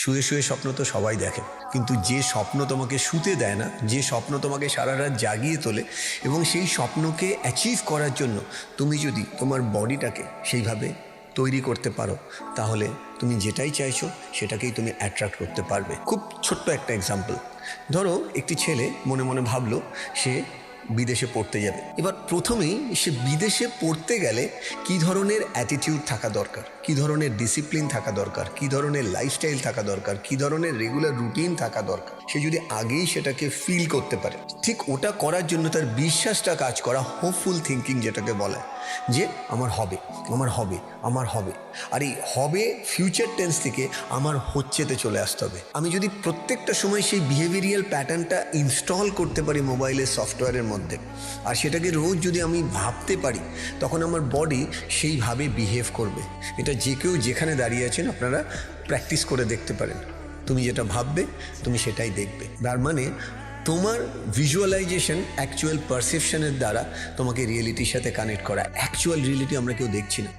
শুয়ে শুয়ে স্বপ্ন তো সবাই দেখে, কিন্তু যে স্বপ্ন তোমাকে শুতে দেয় না, যে স্বপ্ন তোমাকে সারা রাত জাগিয়ে তোলে, এবং সেই স্বপ্নকে অ্যাচিভ করার জন্য তুমি যদি তোমার বডিটাকে সেইভাবে তৈরি করতে পারো, তাহলে তুমি যেটাই চাইছো সেটাকেই তুমি অ্যাট্রাক্ট করতে পারবে। খুব ছোট্ট একটা এক্সাম্পল, ধরো একটি ছেলে মনে মনে ভাবলো সে বিদেশে পড়তে যাবে। এবার প্রথমেই সে বিদেশে পড়তে গেলে কী ধরনের অ্যাটিটিউড থাকা দরকার, কী ধরনের ডিসিপ্লিন থাকা দরকার, কী ধরনের লাইফস্টাইল থাকা দরকার, কী ধরনের রেগুলার রুটিন থাকা দরকার, সে যদি আগেই সেটাকে ফিল করতে পারে, ঠিক ওটা করার জন্য তার বিশ্বাসটা কাজ করা, হোপফুল থিঙ্কিং যেটাকে বলে, যে আমার হবে, আমার হবে, আমার হবে। আর এই হবে ফিউচার টেন্স থেকে আমার হচ্ছেতে চলে আসতে হবে। আমি যদি প্রত্যেকটা সময় সেই বিহেভিয়ারাল প্যাটার্নটা ইনস্টল করতে পারি মোবাইলের সফটওয়্যারের মধ্যে, আর সেটাকে রোজ যদি আমি ভাবতে পারি, তখন আমার বডি সেইভাবে বিহেভ করবে। এটা যে কেউ যেখানে দাঁড়িয়ে আছেন আপনারা প্র্যাকটিস করে দেখতে পারেন। তুমি যেটা ভাববে তুমি সেটাই দেখবে। তার মানে তোমার ভিজুয়ালাইজেশন অ্যাকচুয়াল পারসেপশনের দ্বারা তোমাকে রিয়েলিটির সাথে কানেক্ট করা। অ্যাকচুয়াল রিয়েলিটি আমরা কেউ দেখছি না।